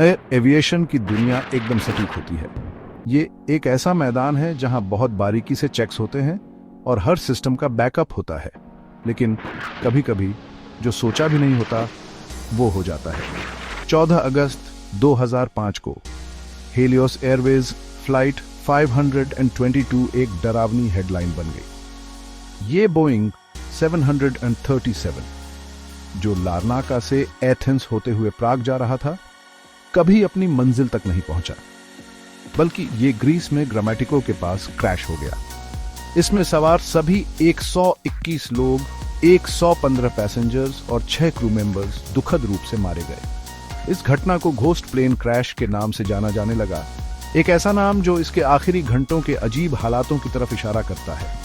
Aviation की दुनिया एकदम सटीक होती है। ये एक ऐसा मैदान है जहां बहुत बारीकी से चेक्स होते हैं और हर सिस्टम का बैकअप होता है। लेकिन कभी-कभी जो सोचा भी नहीं होता वो हो जाता है। 14 अगस्त 2005 को हेलियोस एयरवेज फ्लाइट 522 एक डरावनी हेडलाइन बन गई। ये बोइंग 737 जो लारनाका से एथेंस होते हुए प्राग जा रहा था, कभी अपनी मंजिल तक नहीं पहुंचा, बल्कि ये ग्रीस में ग्रामेटिको के पास क्रैश हो गया। इसमें सवार सभी 121 लोग, 115 पैसेंजर्स और 6 क्रू मेंबर्स दुखद रूप से मारे गए। इस घटना को घोस्ट प्लेन क्रैश के नाम से जाना जाने लगा, एक ऐसा नाम जो इसके आखिरी घंटों के अजीब हालातों की तरफ इशारा करता है,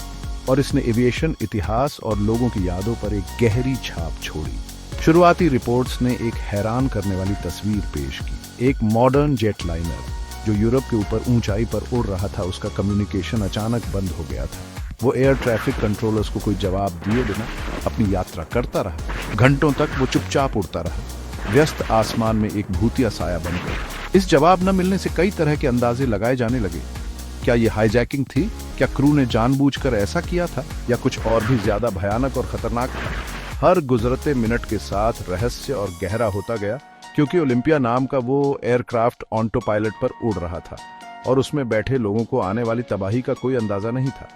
और इसने एविएशन इतिहास और लोगों की यादों पर एक गहरी छाप छोड़ी। शुरुआती रिपोर्ट्स ने एक हैरान करने वाली तस्वीर पेश की। एक मॉडर्न जेट लाइनर जो यूरोप के ऊपर ऊंचाई पर उड़ रहा था, उसका कम्युनिकेशन अचानक बंद हो गया था। वो एयर ट्रैफिक कंट्रोलर्स को कोई जवाब दिए बिना अपनी यात्रा करता रहा। घंटों तक वो चुपचाप उड़ता रहा, व्यस्त आसमान में एक भूतिया साया बनकर। इस जवाब न मिलने से कई तरह के अंदाजे लगाए जाने लगे। क्या ये हाईजैकिंग थी? क्या क्रू ने जानबूझकर ऐसा किया था, या कुछ और भी ज्यादा भयानक और खतरनाक था? हर गुजरते मिनट के साथ रहस्य और गहरा होता गया, क्योंकि ओलंपिया नाम का वो एयरक्राफ्ट ऑटो पायलट पर उड़ रहा था और उसमें बैठे लोगों को आने वाली तबाही का कोई अंदाजा नहीं था।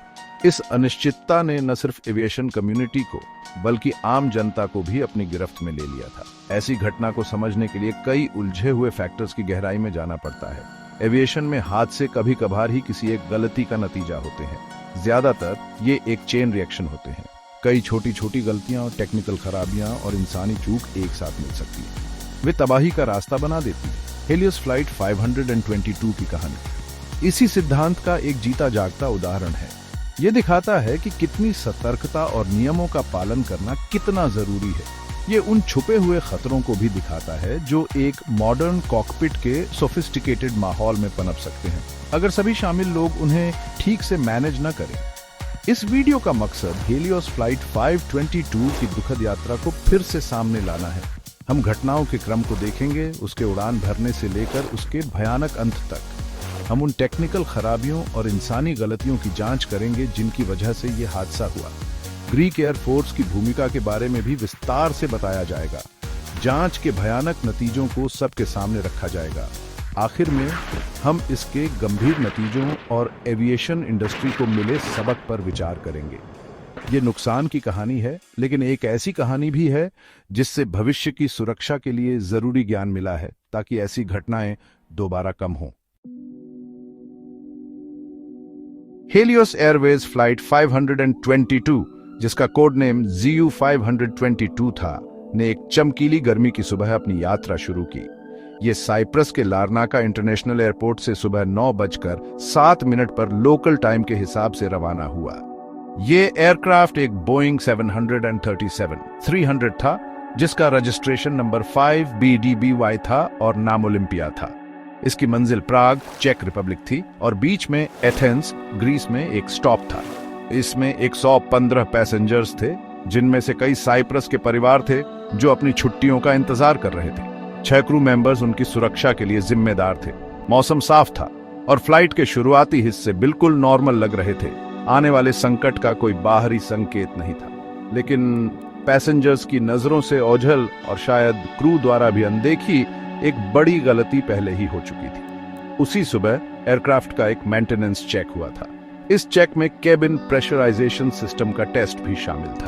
इस अनिश्चितता ने न सिर्फ एविएशन कम्युनिटी को बल्कि आम जनता को भी अपनी गिरफ्त में ले लिया था। ऐसी घटना को समझने के लिए कई उलझे हुए फैक्टर्स की गहराई में जाना पड़ता है। एविएशन में हादसे कभी कभार ही किसी एक गलती का नतीजा होते हैं। ज्यादातर ये एक चेन रिएक्शन होते हैं। कई छोटी छोटी गलतियां और टेक्निकल खराबियां और इंसानी चूक एक साथ मिल सकती है, वे तबाही का रास्ता बना देती है। हेलियोस फ्लाइट 522 की कहानी इसी सिद्धांत का एक जीता जागता उदाहरण है। यह दिखाता है कि कितनी सतर्कता और नियमों का पालन करना कितना जरूरी है। ये उन छुपे हुए खतरों को भी दिखाता है जो एक मॉडर्न कॉकपिट के सोफिस्टिकेटेड माहौल में पनप सकते हैं, अगर सभी शामिल लोग उन्हें ठीक से मैनेज न करें। इस वीडियो का मकसद हेलियोस फ्लाइट 522 की दुखद यात्रा को फिर से सामने लाना है। हम घटनाओं के क्रम को देखेंगे, उसके उड़ान भरने से लेकर उसके भयानक अंत तक। हम उन टेक्निकल खराबियों और इंसानी गलतियों की जांच करेंगे जिनकी वजह से ये हादसा हुआ। ग्रीक एयरफोर्स की भूमिका के बारे में भी विस्तार से बताया जाएगा। जांच के भयानक नतीजों को सबके सामने रखा जाएगा। आखिर में हम इसके गंभीर नतीजों और एविएशन इंडस्ट्री को मिले सबक पर विचार करेंगे। ये नुकसान की कहानी है, लेकिन एक ऐसी कहानी भी है जिससे भविष्य की सुरक्षा के लिए जरूरी ज्ञान मिला है, ताकि ऐसी घटनाएं दोबारा कम हों। हेलियोस एयरवेज फ्लाइट 522, जिसका कोड नेम ZU 522 था, ने एक चमकीली गर्मी की सुबह अपनी यात्रा शुरू की। ये साइप्रस के लारनाका इंटरनेशनल एयरपोर्ट से सुबह 9:07 पर लोकल टाइम के हिसाब से रवाना हुआ। ये एयरक्राफ्ट एक बोइंग 737-300 था, जिसका रजिस्ट्रेशन नंबर 5BDBY था और नाम ओलंपिया था। इसकी मंजिल प्राग, चेक रिपब्लिक थी और बीच में एथेंस, ग्रीस में एक स्टॉप था। इसमें 115 पैसेंजर्स थे, जिनमें से कई साइप्रस के परिवार थे जो अपनी छुट्टियों का इंतजार कर रहे थे। 6 क्रू मेंबर्स उनकी सुरक्षा के लिए जिम्मेदार थे। मौसम साफ था और फ्लाइट के शुरुआती हिस्से बिल्कुल नॉर्मल लग रहे थे। आने वाले संकट का कोई बाहरी संकेत नहीं था, लेकिन पैसेंजर्स की नजरों से ओझल और शायद क्रू द्वारा भी अनदेखी एक बड़ी गलती पहले ही हो चुकी थी। उसी सुबह एयरक्राफ्ट का एक मेंटेनेंस चेक हुआ था। इस चेक में केबिन प्रेशराइजेशन सिस्टम का टेस्ट भी शामिल था।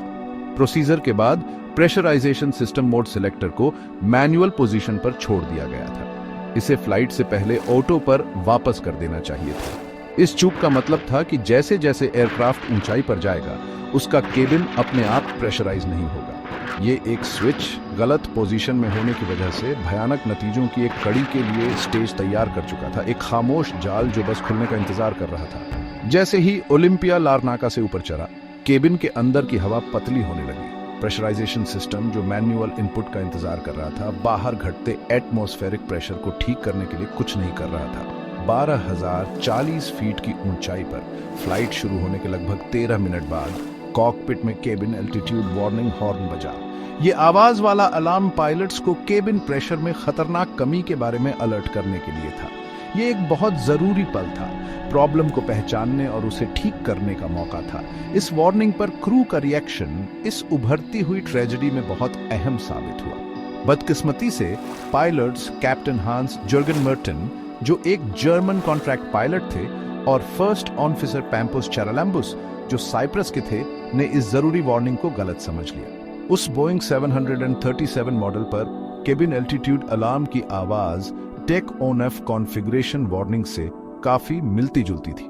प्रोसीजर के बाद प्रेशराइजेशन सिस्टम मोड सिलेक्टर को मैनुअल पोजीशन पर छोड़ दिया गया था। इसे फ्लाइट से पहले ऑटो पर वापस कर देना चाहिए था। इस चूक का मतलब था कि जैसे जैसे एयरक्राफ्ट ऊंचाई पर जाएगा, उसका केबिन अपने आप प्रेशराइज नहीं होगा। ये एक स्विच गलत पोजीशन में होने की वजह से भयानक नतीजों की एक कड़ी के लिए स्टेज तैयार कर चुका था, एक खामोश जाल जो बस खुलने का इंतजार कर रहा था। जैसे ही ओलंपिया लारनाका से ऊपर चढ़ा, केबिन के अंदर की हवा पतली होने लगी। प्रेशराइजेशन सिस्टम, जो मैनुअल इनपुट का इंतजार कर रहा था, बाहर घटते एटमॉस्फेरिक प्रेशर को ठीक करने के लिए कुछ नहीं कर रहा था। 12,040 फीट की ऊंचाई पर फ्लाइट शुरू होने के लगभग 13 मिनट बाद कॉकपिट में केबिन एल्टीट्यूड वार्निंग हॉर्न बजा। ये आवाज वाला अलार्म पायलट्स को केबिन प्रेशर में खतरनाक कमी के बारे में अलर्ट करने के लिए था। ये एक बहुत जरूरी पल था, प्रॉब्लम को पहचानने और उसे ठीक करने का मौका था। इस वार्निंग पर क्रू का रिएक्शन इस उभरती हुई ट्रेजेडी में बहुत अहम साबित हुआ। बदकिस्मती से पायलट्स कैप्टन हांस जर्गन मर्टन, जो एक जर्मन कॉन्ट्रैक्ट पायलट थे, और फर्स्ट ऑफिसर पैम्पोस चैरालैम्बुस, जो साइप्रस के थे, ने इस जरूरी वार्निंग को गलत समझ लिया। उस बोइंग 737 मॉडल पर केबिन एल्टीट्यूड अलार्म की आवाज take on off configuration warning से काफी मिलती जुलती थी।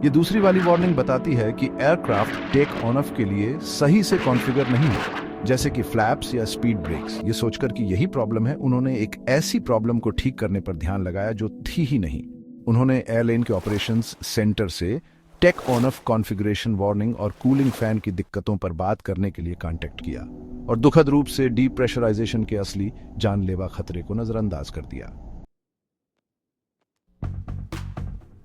ये दूसरी वाली वार्निंग बताती है कि एयरक्राफ्ट टेक ऑन ऑफ के लिए सही से कॉन्फ़िगर नहीं है, जैसे कि फ्लैप्स या स्पीड ब्रेक्स। ये सोचकर कि यही प्रॉब्लम है, उन्होंने एक ऐसी प्रॉब्लम को ठीक करने पर ध्यान लगाया जो थी ही नहीं। उन्होंने एयरलाइन के ऑपरेशंस सेंटर से take on off configuration warning और कूलिंग फैन की दिक्कतों पर बात करने के लिए कांटेक्ट किया और दुखद रूप से डीप्रेशराइजेशन के असली जानलेवा खतरे को नजरअंदाज कर दिया।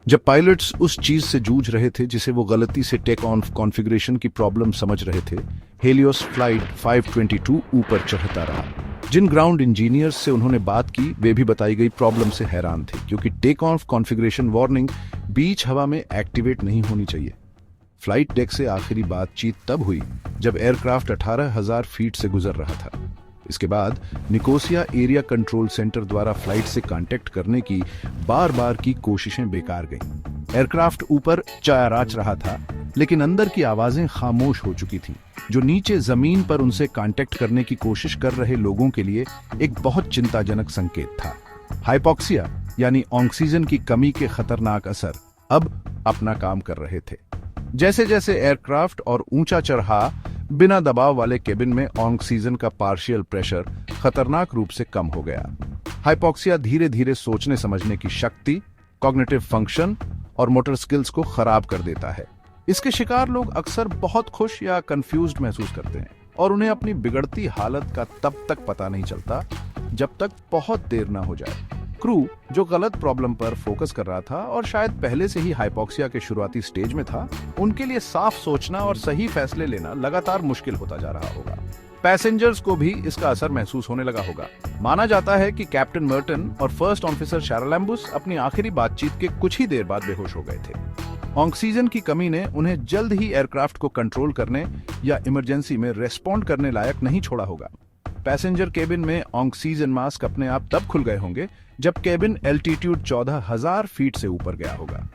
जब पायलट्स उस चीज से जूझ रहे थे जिसे वो गलती से टेक ऑन कॉन्फ़िगरेशन की प्रॉब्लम समझ रहे थे, हेलियोस फ्लाइट 522 ऊपर चढ़ता रहा। जिन ग्राउंड इंजीनियर्स से उन्होंने बात की, वे भी बताई गई प्रॉब्लम से हैरान थे, क्योंकि टेक ऑफ कॉन्फ़िगरेशन वार्निंग बीच हवा में एक्टिवेट नहीं होनी चाहिए। फ्लाइट डेक से आखिरी बातचीत तब हुई जब एयरक्राफ्ट 18,000 फीट से गुजर रहा था। इसके बाद निकोसिया एरिया कंट्रोल सेंटर द्वारा फ्लाइट से कांटेक्ट करने की बार बार की कोशिशें बेकार गईं। एयरक्राफ्ट ऊपर चाराच रहा था, लेकिन अंदर की आवाजें खामोश हो चुकी थीं, जो नीचे जमीन पर उनसे कांटेक्ट करने की कोशिश कर रहे लोगों के लिए एक बहुत चिंताजनक संकेत था। हाइपोक्सिया यानी ऑक्सीजन की कमी के खतरनाक असर अब अपना काम कर रहे थे। जैसे जैसे एयरक्राफ्ट और ऊंचा चढ़ा, बिना दबाव वाले केबिन में ऑक्सीजन का पार्शियल प्रेशर खतरनाक रूप से कम हो गया। हाइपोक्सिया धीरे धीरे सोचने समझने की शक्ति, कॉग्निटिव फंक्शन और मोटर स्किल्स को खराब कर देता है। इसके शिकार लोग अक्सर बहुत खुश या कंफ्यूज्ड महसूस करते हैं और उन्हें अपनी बिगड़ती हालत का तब तक पता नहीं चलता जब तक बहुत देर ना हो जाए। क्रू, जो गलत प्रॉब्लम पर फोकस कर रहा था और शायद पहले से ही हाइपोक्सिया के शुरुआती स्टेज में था, उनके लिए साफ सोचना और सही फैसले लेना लगातार मुश्किल होता जा रहा होगा। पैसेंजर्स को भी इसका असर महसूस होने लगा होगा। माना जाता है कि कैप्टन मर्टन और फर्स्ट ऑफिसर चैरालैम्बुस अपनी आखिरी बातचीत के कुछ ही देर बाद बेहोश हो गए थे। ऑक्सीजन की कमी ने उन्हें जल्द ही एयरक्राफ्ट को कंट्रोल करने या इमरजेंसी में रेस्पॉन्ड करने लायक नहीं छोड़ा होगा। पैसेंजर केबिन में ऑक्सीजन मास्क अपने आप तब खुल गए होंगे जब केबिन एल्टीट्यूड 14,000 फीट से ऊपर गया होगा।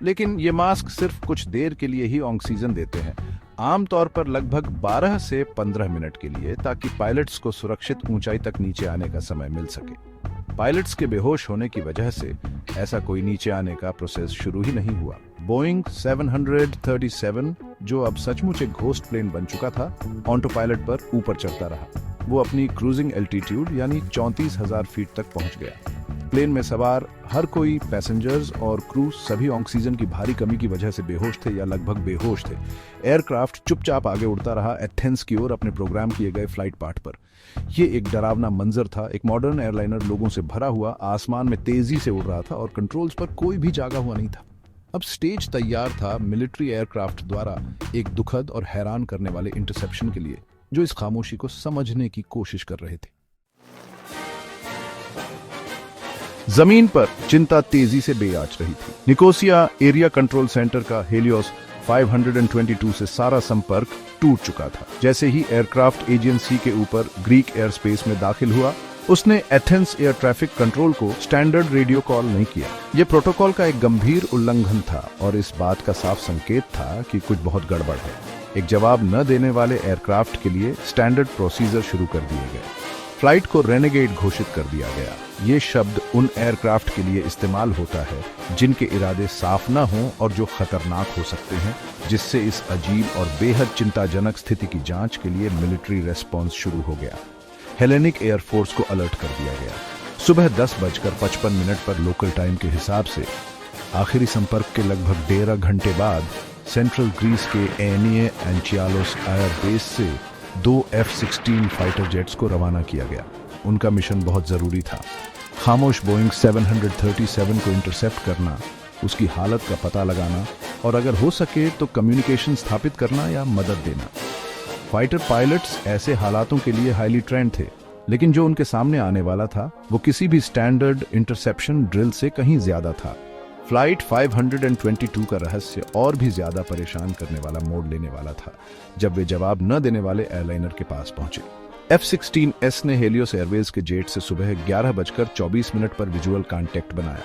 लेकिन ये मास्क सिर्फ कुछ देर के लिए ही ऑक्सीजन देते हैं, आमतौर पर लगभग 12 से 15 मिनट के लिए, ताकि पायलट्स को सुरक्षित ऊंचाई तक नीचे आने का समय मिल सके। पायलट्स के बेहोश होने की वजह से ऐसा कोई नीचे आने का प्रोसेस शुरू ही नहीं हुआ। बोइंग 737, जो अब सचमुच एक घोस्ट प्लेन बन चुका था, ऑटो पायलट पर ऊपर चढ़ता रहा। वो अपनी क्रूजिंग एल्टीट्यूड यानी 34,000 फीट तक पहुंच गया। प्लेन में सवार हर कोई, पैसेंजर्स और क्रू, सभी ऑक्सीजन की भारी कमी की वजह से बेहोश थे या लगभग बेहोश थे। एयरक्राफ्ट चुपचाप आगे उड़ता रहा एथेंस की ओर अपने प्रोग्राम किए गए फ्लाइट पाथ पर। ये एक डरावना मंजर था। एक मॉडर्न एयरलाइनर लोगों से भरा हुआ आसमान में तेजी से उड़ रहा था और कंट्रोल्स पर कोई भी जागा हुआ नहीं था। अब स्टेज तैयार था मिलिट्री एयरक्राफ्ट द्वारा एक दुखद और हैरान करने वाले इंटरसेप्शन के लिए, जो इस खामोशी को समझने की कोशिश कर रहे थे। जमीन पर चिंता तेजी से बेआच रही थी। निकोसिया एरिया कंट्रोल सेंटर का हेलियोस 522 से सारा संपर्क टूट चुका था। जैसे ही एयरक्राफ्ट एजेंसी के ऊपर ग्रीक एयर स्पेस में दाखिल हुआ, उसने एथेंस एयर ट्रैफिक कंट्रोल को स्टैंडर्ड रेडियो कॉल नहीं किया। यह प्रोटोकॉल का एक गंभीर उल्लंघन था और इस बात का साफ संकेत था कि कुछ बहुत गड़बड़ है। एक जवाब न देने वाले एयरक्राफ्ट के लिए स्टैंडर्ड प्रोसीजर शुरू कर दिए गए। फ्लाइट को रेनेगेड घोषित कर दिया गया। ये शब्द उन एयरक्राफ्ट के लिए इस्तेमाल होता है जिनके इरादे साफ न हों और जो खतरनाक हो सकते हैं, जिससे इस अजीब और बेहद चिंताजनक स्थिति की जांच के लिए मिलिट्री रेस्पॉन्स शुरू हो गया। हेलेनिक एयरफोर्स को अलर्ट कर दिया गया। सुबह 10:55 पर लोकल टाइम के हिसाब से आखिरी संपर्क के लगभग 1.5 घंटे बाद सेंट्रल ग्रीस के एनिए एंचियालोस एयर बेस से 2 F-16 फाइटर जेट्स को रवाना किया गया। उनका मिशन बहुत जरूरी था। खामोश बोइंग 737 को इंटरसेप्ट करना, उसकी हालत का पता लगाना और अगर हो सके तो कम्युनिकेशन स्थापित करना या मदद देना। फाइटर पायलट्स ऐसे हालातों के लिए हाईली ट्रेंड थे, लेकिन जो उनके सामने आने वाला था वो किसी भी स्टैंडर्ड इंटरसेप्शन ड्रिल से कहीं ज्यादा था। फ्लाइट 522 का रहस्य और भी ज्यादा परेशान करने वाला मोड़ लेने वाला था जब वे जवाब न देने वाले एयरलाइनर के पास पहुंचे। F-16S ने हेलियोस एयरवेज के जेट से सुबह 11:24 पर विजुअल कांटेक्ट बनाया।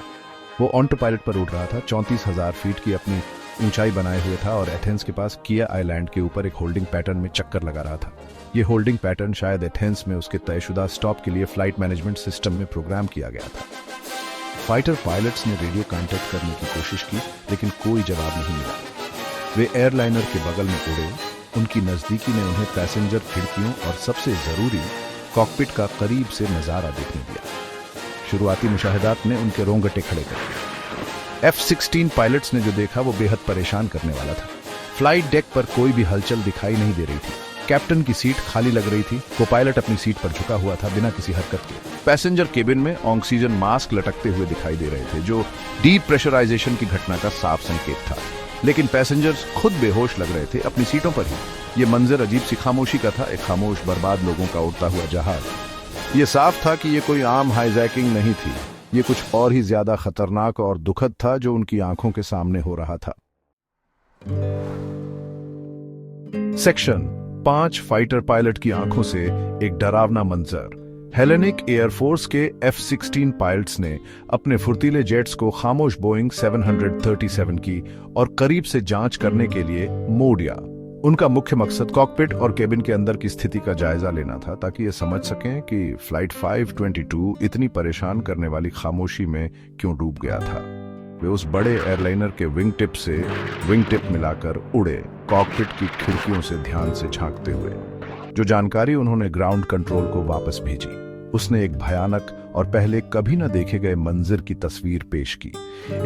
वो ऑटो पायलट पर उड़ रहा था, 34,000 फीट की अपनी ऊंचाई बनाए हुए था और एथेंस के पास किया आइलैंड के ऊपर एक होल्डिंग पैटर्न में चक्कर लगा रहा था। ये होल्डिंग पैटर्न शायद एथेंस में उसके तयशुदा स्टॉप के लिए फ्लाइट मैनेजमेंट सिस्टम में प्रोग्राम किया गया था। फाइटर पायलट्स ने रेडियो कांटेक्ट करने की कोशिश की, लेकिन कोई जवाब नहीं मिला। वे एयरलाइनर के बगल में उड़े। उनकी नजदीकी ने उन्हें पैसेंजर खिड़कियों और सबसे जरूरी कॉकपिट का करीब से नजारा देखने दिया। शुरुआती मुशाहिदात ने उनके रोंगटे खड़े कर दिए। F-16 पायलट्स ने जो देखा वो बेहद परेशान करने वाला था। फ्लाइट डेक पर कोई भी हलचल दिखाई नहीं दे रही थी। कैप्टन की सीट खाली लग रही थी। को पायलट अपनी सीट पर झुका हुआ था बिना किसी हरकत के। पैसेंजर केबिन में ऑक्सीजन मास्क लटकते हुए दिखाई दे रहे थे, जो डीप प्रेशराइजेशन की घटना का साफ संकेत था। लेकिन पैसेंजर्स खुद बेहोश लग रहे थे अपनी सीटों पर ही। ये मंजर अजीब सी खामोशी का था, एक खामोश बर्बाद लोगों का उड़ता हुआ जहाज। ये साफ था कि ये कोई आम हाईजैकिंग नहीं थी, ये कुछ और ही ज्यादा खतरनाक और दुखद था जो उनकी आंखों के सामने हो रहा था। सेक्शन 5 फाइटर पायलट की आंखों से एक डरावना मंजर। हेलेनिक एयरफोर्स के F-16 पायलट्स ने अपने फुर्तीले जेट्स को खामोश बोइंग 737 की और करीब से जांच करने के लिए मोड़ दिया। उनका मुख्य मकसद कॉकपिट और केबिन के अंदर की स्थिति का जायजा लेना था, ताकि ये समझ सकें कि फ्लाइट 522 इतनी परेशान करने वाली खामोशी में क्यों डूब गया था। वे उस बड़े एयरलाइनर के विंग टिप से विंग टिप मिलाकर उड़े, कॉकपिट की खिड़कियों से ध्यान से झांकते हुए। जो जानकारी उन्होंने ग्राउंड कंट्रोल को वापस भेजी, उसने एक भयानक और पहले कभी न देखे गए मंजिर की तस्वीर पेश की।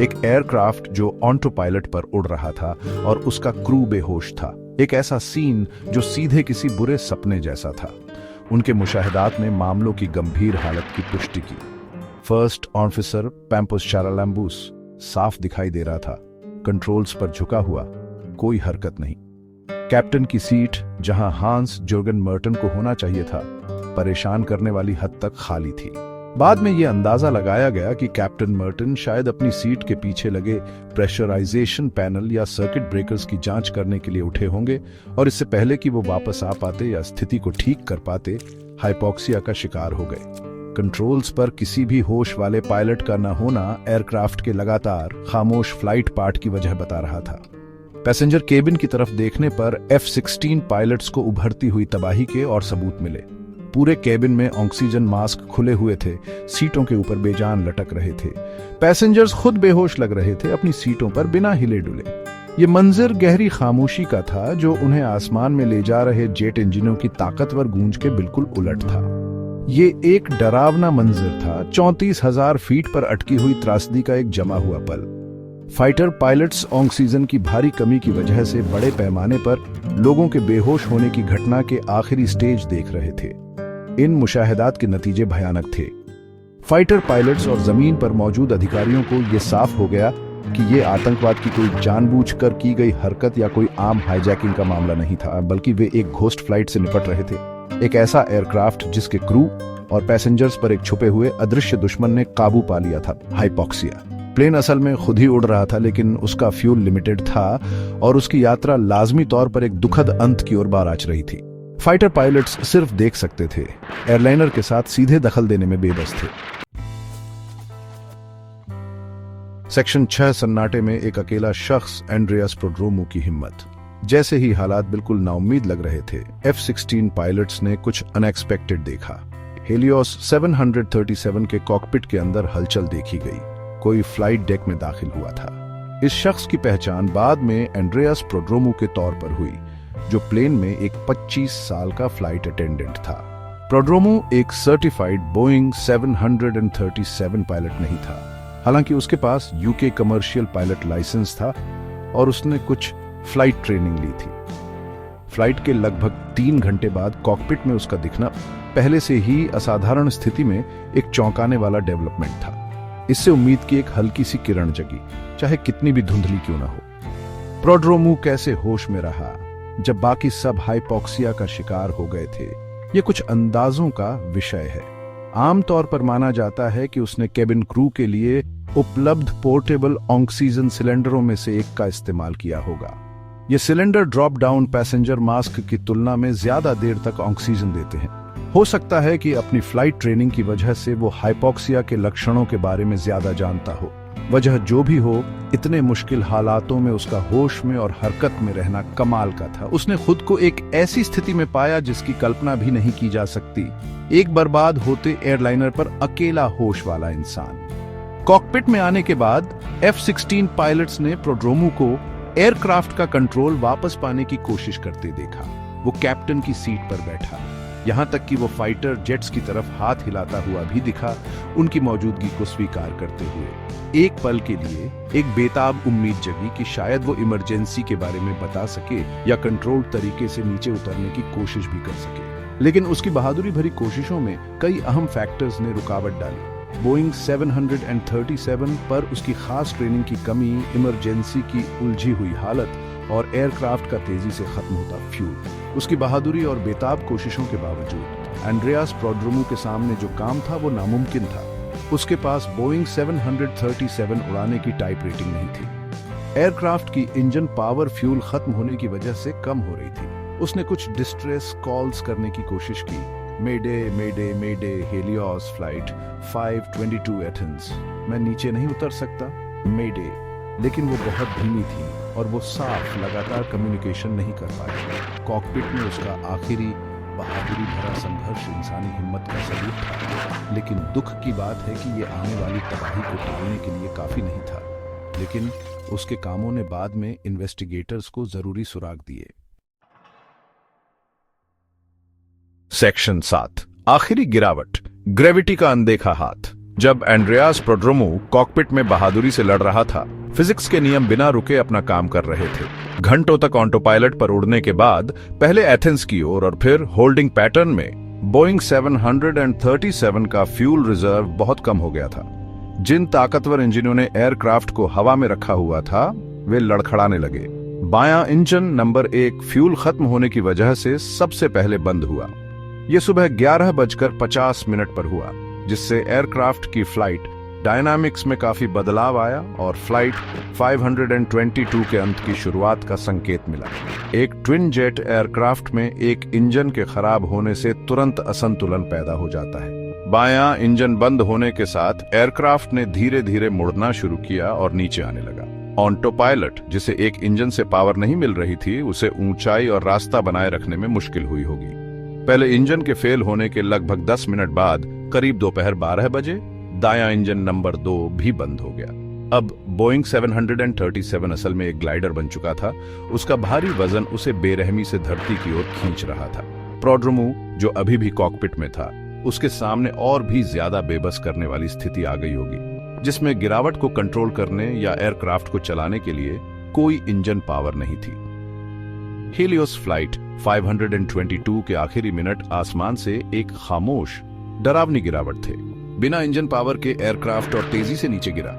एक एयरक्राफ्ट जो ऑटो पायलट पर उड़ रहा था और उसका क्रू बेहोश था। एक ऐसा सीन जो सीधे किसी बुरे सपने जैसा था। उनके मुशाहिदात ने मामलों की गंभीर हालत की पुष्टि की। फर्स्ट ऑफिसर पैम्पस चारालैम्बूस साफ दिखाई दे रहा था, कंट्रोल्स पर झुका हुआ, कोई हरकत नहीं। कैप्टन की सीट, जहां हांस जोर्गन मर्टन को होना चाहिए था, परेशान करने वाली हद तक खाली थी। बाद में यह अंदाजा लगाया गया कि कैप्टन मर्टन शायद अपनी सीट के पीछे लगे प्रेशराइजेशन पैनल या सर्किट ब्रेकर्स की जांच करने के लिए उठे होंगे, और इससे पहले कि वो वापस आ पाते या स्थिति को ठीक कर पाते, हाइपोक्सिया का शिकार हो गए। कंट्रोल्स पर किसी भी होश वाले पायलट का न होना एयरक्राफ्ट के लगातार खामोश फ्लाइट पार्ट की वजह बता रहा था। पैसेंजर केबिन की तरफ देखने पर F-16 पायलट्स को उभरती हुई तबाही के और सबूत मिले। पूरे केबिन में ऑक्सीजन मास्क खुले हुए थे, सीटों के ऊपर बेजान लटक रहे थे। पैसेंजर्स खुद बेहोश लग रहे थे अपनी सीटों पर बिना हिले डुले। ये मंजर गहरी खामोशी का था, जो उन्हें आसमान में ले जा रहे जेट इंजनों की ताकतवर गूंज के बिल्कुल उलट था। ये एक डरावना मंजर था, 34,000 फीट पर अटकी हुई त्रासदी का एक जमा हुआ पल। फाइटर पायलट्स ऑक्सीजन की भारी कमी की वजह से बड़े पैमाने पर लोगों के बेहोश होने की घटना के आखिरी स्टेज देख रहे थे। इन मुशाहिदात के नतीजे भयानक थे। फाइटर पायलट्स और जमीन पर मौजूद अधिकारियों को यह साफ हो गया कि यह आतंकवाद की कोई जानबूझकर की गई हरकत या कोई आम हाईजैकिंग का मामला नहीं था, बल्कि वे एक घोस्ट फ्लाइट से निपट रहे थे। एक ऐसा एयरक्राफ्ट जिसके क्रू और पैसेंजर्स पर एक छुपे हुए अदृश्य दुश्मन ने काबू पा लिया था, हाइपोक्सिया। प्लेन असल में खुद ही उड़ रहा था, लेकिन उसका फ्यूल लिमिटेड था और उसकी यात्रा लाजमी तौर पर एक दुखद अंत की ओर बाराच रही थी। फाइटर पायलट्स सिर्फ देख सकते थे, एयरलाइनर के साथ सीधे दखल देने में बेबस थे। सेक्शन 6 सन्नाटे में एक अकेला शख्स, एंड्रियास प्रोड्रोमो की हिम्मत। जैसे ही हालात बिल्कुल नाउम्मीद लग रहे थे, F-16 पायलट्स ने कुछ अनएक्सपेक्टेड देखा। हेलियोस 737 के कॉकपिट के अंदर हलचल देखी गई। कोई फ्लाइट डेक में दाखिल हुआ था। इस शख्स की पहचान बाद में एंड्रियास प्रोड्रोमो के तौर पर हुई, जो प्लेन में एक 25 साल का फ्लाइट अटेंडेंट था। प्रोड्रोमो एक सर्टिफाइड बोइंग 737 पायलट नहीं था, हालांकि उसके पास यूके कमर्शियल पायलट लाइसेंस था और उसने कुछ फ्लाइट ट्रेनिंग ली थी। फ्लाइट के लगभग 3 घंटे बाद कॉकपिट में उसका दिखना पहले से ही असाधारण स्थिति में एक चौंकाने वाला डेवलपमेंट था। इससे उम्मीद की एक हल्की सी किरण जगी, चाहे कितनी भी धुंधली क्यों ना हो। प्रोड्रोमो कैसे होश में रहा, जब बाकी सब हाइपोक्सिया का शिकार हो गए थे। ये कुछ अंदाजों का विषय है। आमतौर पर माना जाता है कि उसने केबिन क्रू के लिए उपलब्ध पोर्टेबल ऑक्सीजन सिलेंडरों में से एक का इस्तेमाल किया होगा। ये cylinder drop down passenger mask की तुलना में ज्यादा देर तक ऑक्सीजन देते हैं। हो सकता है कि अपनी फ्लाइट ट्रेनिंग की वजह से वो हाइपोक्सिया के लक्षणों के बारे में ज्यादा जानता हो। वजह जो भी हो, इतने मुश्किल हालातों में उसका होश में और हरकत में रहना कमाल का था। उसने खुद को एक ऐसी स्थिति में पाया जिसकी कल्पना भी नहीं की जा सकती। एक बर्बाद होते एयरलाइनर पर अकेला होश वाला इंसान। कॉकपिट में आने के बाद F-16 पायलट्स ने प्रोड्रोमो को एयरक्राफ्ट का कंट्रोल वापस पाने की कोशिश करते देखा। वो कैप्टन की सीट पर बैठा, यहां तक कि वो फाइटर जेट्स की तरफ हाथ हिलाता हुआ भी दिखा, उनकी मौजूदगी को स्वीकार करते हुए। एक पल के लिए एक बेताब उम्मीद जगी कि शायद वो इमरजेंसी के बारे में बता सके या कंट्रोल तरीके से नीचे उतरने की कोशिश भी कर सके। लेकिन उसकी बहादुरी भरी कोशिशों में कई अहम फैक्टर्स ने रुकावट डाली। बोइंग 737 पर उसकी खास ट्रेनिंग की कमी, इमरजेंसी की उलझी हुई हालत और एयरक्राफ्ट का तेजी से खत्म होता फ्यूल। उसकी बहादुरी और बेताब कोशिशों के बावजूद एंड्रियास प्रोड्रोमो के सामने जो काम था वो नामुमकिन था। उसके पास बोइंग 737 उड़ाने की टाइप रेटिंग नहीं थी। एयरक्राफ्ट की इंजन पावर फ्यूल खत्म होने की वजह से कम हो रही थी। उसने कुछ डिस्ट्रेस कॉल्स करने की कोशिश की। मेडे मेडे मेडे, हेलियोस फ्लाइट 522 एथेंस, मैं नीचे नहीं उतर सकता, मेडे। लेकिन वो बहुत धीमी थी और वो साफ लगातार कम्युनिकेशन नहीं कर पाई। कॉकपिट में उसका आखिरी बहादुरी भरा संघर्ष इंसानी हिम्मत का सबूत था। लेकिन दुख की बात है कि ये आने वाली तबाही को टालने के लिए काफी नहीं था। लेकिन उसके कामों ने बाद में इन्वेस्टिगेटर्स को जरूरी सुराग दिए। सेक्शन 7, आखिरी गिरावट, ग्रेविटी का अनदेखा हाथ। जब एंड्रियास प्रोड्रोमो कॉकपिट में बहादुरी से लड़ रहा था, फिजिक्स के नियम बिना रुके अपना काम कर रहे थे। घंटों तक ऑटो पायलट पर उड़ने के बाद पहले एथेंस की ओर और फिर होल्डिंग पैटर्न में बोइंग 737 का फ्यूल रिजर्व बहुत कम हो गया था। जिन ताकतवर इंजनों ने एयरक्राफ्ट को हवा में रखा हुआ था, वे लड़खड़ाने लगे। बायां इंजन नंबर 1 फ्यूल खत्म होने की वजह से सबसे पहले बंद हुआ। यह सुबह 11:50 पर हुआ, जिससे एयरक्राफ्ट की फ्लाइट डायनामिक्स में काफी बदलाव आया और फ्लाइट 522 के अंत की शुरुआत का संकेत मिला। एक ट्विन जेट एयरक्राफ्ट में एक इंजन के खराब होने से तुरंत असंतुलन पैदा हो जाता है। बायां इंजन बंद होने के साथ एयरक्राफ्ट ने धीरे धीरे मुड़ना शुरू किया और नीचे आने लगा। ऑटो पायलट, जिसे एक इंजन से पावर नहीं मिल रही थी, उसे ऊंचाई और रास्ता बनाए रखने में मुश्किल हुई होगी। पहले इंजन के फेल होने के लगभग 10 मिनट बाद करीब दोपहर 12 बजे दायां इंजन नंबर 2 भी बंद हो गया। अब बोइंग 737 असल में एक ग्लाइडर बन चुका था। उसका भारी वजन उसे बेरहमी से धरती की ओर खींच रहा था। प्रोड्रोमो, जो अभी भी कॉकपिट में था, उसके सामने और भी ज्यादा बेबस करने वाली स्थिति आ गई होगी, जिसमें गिरावट को कंट्रोल करने या एयरक्राफ्ट को चलाने के लिए कोई इंजन पावर नहीं थी। हेलियोस फ्लाइट 522 के आखिरी मिनट आसमान से एक खामोश, डरावनी गिरावट थे। बिना इंजन पावर के एयरक्राफ्ट और तेजी से नीचे गिरा।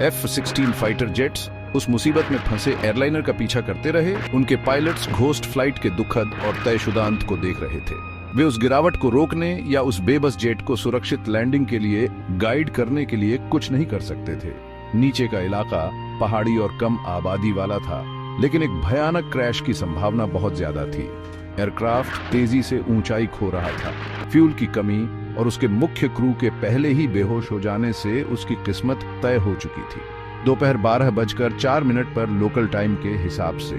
F-16 फाइटर जेट्स उस मुसीबत में फंसे एयरलाइनर का पीछा करते रहे। उनके पायलट्स घोस्ट फ्लाइट के दुखद और तयशुदा अंत को देख रहे थे। वे उस गिरावट को रोकने या उस बेबस जेट को सुरक्षित लैंडिंग के लिए गाइड करने के लिए कुछ नहीं कर सकते थे। नीचे का इलाका पहाड़ी और कम आबादी वाला था, लेकिन एक भयानक क्रैश की संभावना बहुत ज्यादा थी। एयरक्राफ्ट तेजी से ऊंचाई खो रहा था। फ्यूल की कमी और उसके मुख्य क्रू के पहले ही बेहोश हो जाने से उसकी किस्मत तय हो चुकी थी। दोपहर 12:04 पर लोकल टाइम के हिसाब से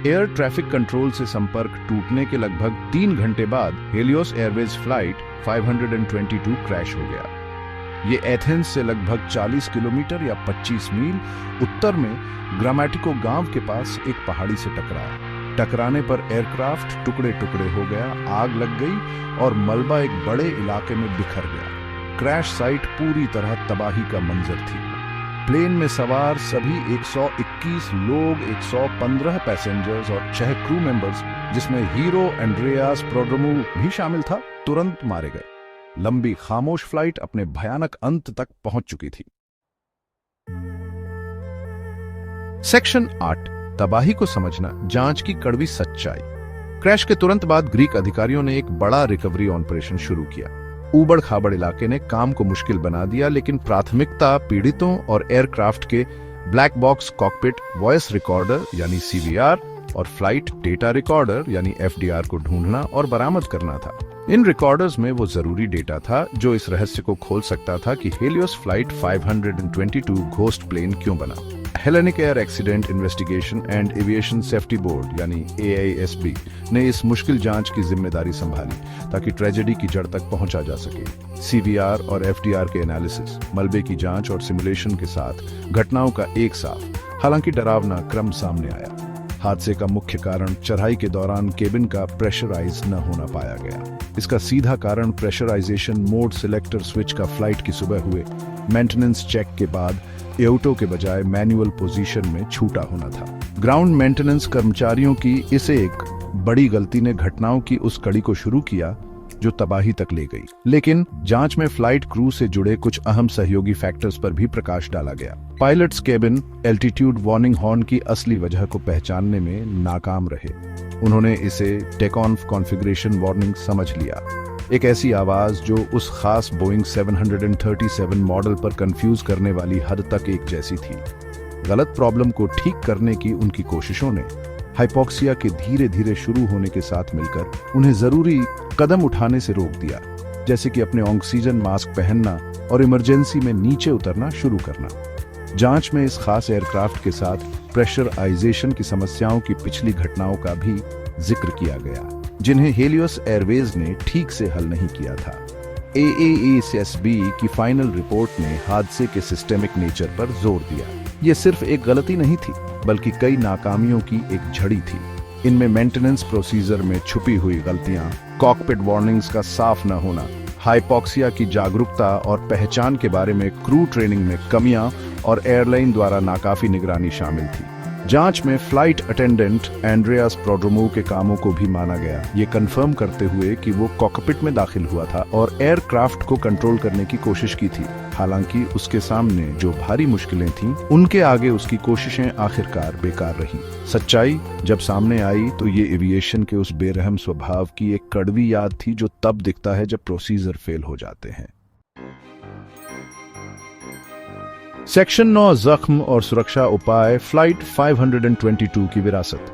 एयर ट्रैफिक कंट्रोल से संपर्क टूटने के लगभग 3 घंटे बाद हेलियोस एयरवेज फ्लाइट 522 क्रैश हो गया। ये एथेंस से लगभग 40 किलोमीटर या 25 मील उत्तर में ग्रामेटिको गांव के पास एक पहाड़ी से टकराया। टकराने पर एयरक्राफ्ट टुकड़े टुकड़े हो गया, आग लग गई और मलबा एक बड़े इलाके में बिखर गया। क्रैश साइट पूरी तरह तबाही का मंजर थी। प्लेन में सवार सभी 121 लोग, 115 पैसेंजर्स और 6 क्रू मेंबर्स, जिसमें हीरो एंड्रियास प्रोड्रोमो भी शामिल था, तुरंत मारे गए। लंबी खामोश फ्लाइट अपने भयानक अंत तक पहुंच चुकी थी। सेक्शन 8, तबाही को समझना, जांच की कड़वी सच्चाई। क्रैश के तुरंत बाद ग्रीक अधिकारियों ने एक बड़ा रिकवरी ऑपरेशन शुरू किया। ऊबड़ खाबड़ इलाके ने काम को मुश्किल बना दिया, लेकिन प्राथमिकता पीड़ितों और एयरक्राफ्ट के black box cockpit voice recorder यानी सीवीआर और फ्लाइट डेटा रिकॉर्डर यानी एफडीआर को ढूंढना और बरामद करना था। इन रिकॉर्डर्स में वो जरूरी डेटा था जो इस रहस्य को खोल सकता था कि हेलियोस फ्लाइट 522 घोस्ट प्लेन क्यों बना। Hellenic air accident investigation and aviation safety board यानी AASB ने इस मुश्किल जांच की जिम्मेदारी संभाली ताकि ट्रेजेडी की जड़ तक पहुंचा जा सके। CVR और FDR के एनालिसिस, मलबे की जांच और सिमुलेशन के साथ घटनाओं का एक साफ, हालांकि डरावना क्रम सामने आया। हादसे का मुख्य कारण चढ़ाई के दौरान केबिन का प्रेशराइज न होना पाया गया। इसका सीधा कारण प्रेशराइजेशन मोड सिलेक्टर स्विच का फ्लाइट की सुबह हुए मेंटेनेंस चेक के बाद एओटो के बजाय मैनुअल पोजीशन में छूटा होना था। ग्राउंड मेंटेनेंस कर्मचारियों की इस एक बड़ी गलती ने घटनाओं की उस कड़ी को शुरू किया जो तबाही तक ले गई। लेकिन जांच में फ्लाइट क्रू से जुड़े कुछ अहम सहयोगी फैक्टर्स पर भी प्रकाश डाला गया। Pilots cabin altitude warning horn की असली वजह को पहचानने में नाकाम रहे। उन्होंने इसे टेक ऑन कॉन्फ़िगरेशन वार्निंग समझ लिया, एक ऐसी आवाज जो उस खास बोइंग 737 मॉडल पर कंफ्यूज करने वाली हद तक एक जैसी थी। गलत प्रॉब्लम को ठीक करने की उनकी कोशिशों ने हाइपोक्सिया के धीरे धीरे शुरू होने के साथ मिलकर उन्हें जरूरी कदम उठाने से रोक दिया, जैसे कि अपने ऑक्सीजन मास्क पहनना और इमरजेंसी में नीचे उतरना शुरू करना। जांच में इस खास एयरक्राफ्ट के साथ प्रेशराइजेशन की समस्याओं की पिछली घटनाओं का भी जिक्र किया गया, जिन्हें हेलियोस एयरवेज ने ठीक से हल नहीं किया था। AASB की फाइनल रिपोर्ट ने हादसे के सिस्टेमिक नेचर पर जोर दिया। ये सिर्फ एक गलती नहीं थी, बल्कि कई नाकामियों की एक झड़ी थी। इनमें मेंटेनेंस प्रोसीजर में छुपी हुई गलतियां, कॉकपिट वार्निंग्स का साफ न होना, हाइपोक्सिया की जागरूकता और पहचान के बारे में क्रू ट्रेनिंग में कमियां और एयरलाइन द्वारा नाकाफी निगरानी शामिल थी। जांच में फ्लाइट अटेंडेंट एंड्रियास प्रोड्रोमो के कामों को भी माना गया, ये कंफर्म करते हुए कि वो कॉकपिट में दाखिल हुआ था और एयरक्राफ्ट को कंट्रोल करने की कोशिश की थी। हालांकि उसके सामने जो भारी मुश्किलें थीं, उनके आगे उसकी कोशिशें आखिरकार बेकार रहीं। सच्चाई जब सामने आई तो ये एविएशन के उस बेरहम स्वभाव की एक कड़वी याद थी जो तब दिखता है जब प्रोसीजर फेल हो जाते हैं। सेक्शन 9 जख्म और सुरक्षा उपाय फ्लाइट 522 की विरासत।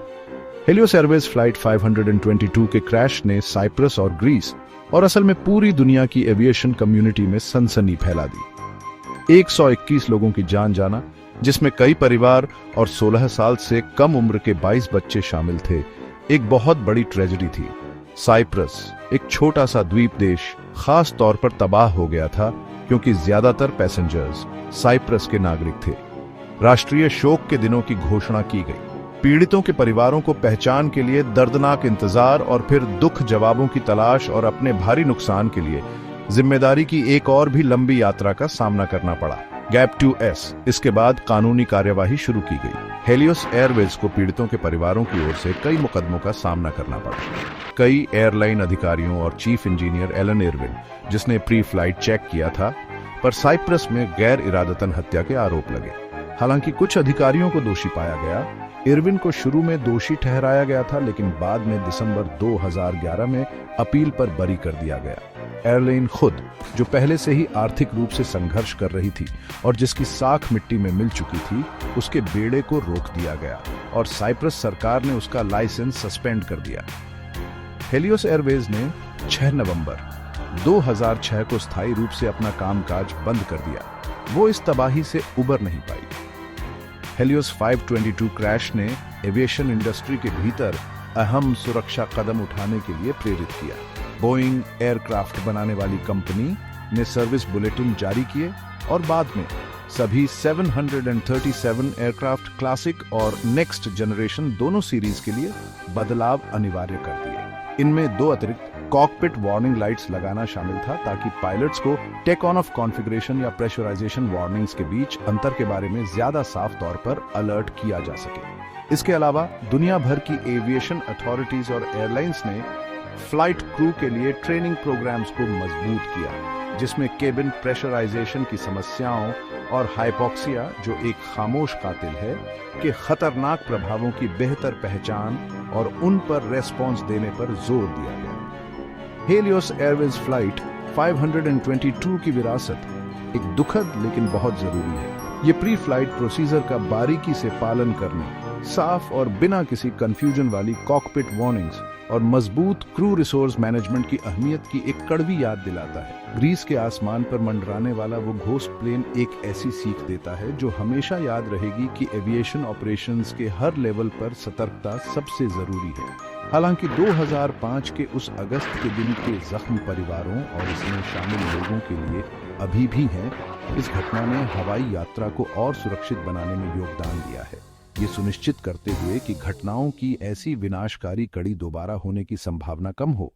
हेलियोस एयरवेज फ्लाइट 522 के क्रैश ने साइप्रस और ग्रीस और असल में पूरी दुनिया की एविएशन कम्युनिटी में सनसनी फैला दी। 121 लोगों की जान जाना, जिसमें कई परिवार और 16 साल से कम उम्र के 22 बच्चे शामिल थे, एक बहुत बड़ी ट्रेजेडी थी। साइप्रस, एक छोटा सा द्वीप देश, खास तौर पर तबाह हो गया था क्योंकि ज्यादातर पैसेंजर्स साइप्रस के नागरिक थे। राष्ट्रीय शोक के दिनों की घोषणा की गई। पीड़ितों के परिवारों को पहचान के लिए दर्दनाक इंतजार और फिर दुख जवाबों की तलाश और अपने भारी नुकसान के लिए जिम्मेदारी की एक और भी लंबी यात्रा का सामना करना पड़ा। गैप 2S, इसके बाद कानूनी कार्यवाही शुरू की गई। हेलियोस एयरवेज को पीड़ितों के परिवारों की ओर से कई मुकदमों का सामना करना पड़ा। कई एयरलाइन अधिकारियों और चीफ इंजीनियर एलन इरविन, जिसने प्री फ्लाइट चेक किया था, पर साइप्रस में गैर इरादतन हत्या के आरोप लगे। हालांकि कुछ अधिकारियों को दोषी पाया गया। इरविन को शुरू में दोषी ठहराया गया था, लेकिन बाद में दिसंबर 2011 में अपील पर बरी कर दिया गया। एयरलाइन खुद, जो पहले से ही आर्थिक रूप से संघर्ष कर रही थी और जिसकी साख मिट्टी में मिल चुकी थी, उसके बेड़े को रोक दिया गया और साइप्रस सरकार ने उसका लाइसेंस सस्पेंड कर दिया। हेलियोस एयरवेज ने 6 नवंबर 2006 को स्थायी रूप से अपना कामकाज बंद कर दिया। वो इस तबाही से उबर नहीं पाई। हेलियोस 522 क्रैश ने एविएशन इंडस्ट्री के भीतर अहम सुरक्षा कदम उठाने के लिए प्रेरित किया। बोइंग एयरक्राफ्ट बनाने वाली कंपनी ने सर्विस बुलेटिन जारी किए और बाद में सभी 737 एयरक्राफ्ट क्लासिक और नेक्स्ट जनरेशन दोनों सीरीज के लिए बदलाव अनिवार्य कर दिए। इनमें 2 अतिरिक्त कॉकपिट वार्निंग लाइट्स लगाना शामिल था ताकि पायलट्स को टेक ऑन ऑफ कॉन्फ़िगरेशन या प्रेशराइजेशन वार्निंग्स के बीच अंतर के बारे में ज्यादा साफ तौर पर अलर्ट किया जा सके। इसके अलावा दुनिया भर की एविएशन अथॉरिटीज और एयरलाइंस ने फ्लाइट क्रू के लिए ट्रेनिंग प्रोग्राम्स को मजबूत किया, जिसमें केबिन प्रेशराइजेशन की समस्याओं और हाइपोक्सिया, जो एक खामोश कातिल है, के खतरनाक प्रभावों की बेहतर पहचान और उन पर रेस्पॉन्स देने पर जोर दिया गया। हेलियोस एयरवेज फ्लाइट 522 की विरासत एक दुखद लेकिन बहुत जरूरी है। ये प्री फ्लाइट प्रोसीजर का बारीकी से पालन करने, साफ और बिना किसी कंफ्यूजन वाली कॉकपिट वार्निंग्स और मजबूत क्रू रिसोर्स मैनेजमेंट की अहमियत की एक कड़वी याद दिलाता है। ग्रीस के आसमान पर मंडराने वाला वो घोस्ट प्लेन एक ऐसी सीख देता है जो हमेशा याद रहेगी कि एविएशन ऑपरेशंस के हर लेवल पर सतर्कता सबसे जरूरी है। हालांकि 2005 के उस अगस्त के दिन के जख्म परिवारों और इसमें शामिल लोगों के लिए अभी भी हैं, इस घटना ने हवाई यात्रा को और सुरक्षित बनाने में योगदान दिया है, ये सुनिश्चित करते हुए कि घटनाओं की ऐसी विनाशकारी कड़ी दोबारा होने की संभावना कम हो।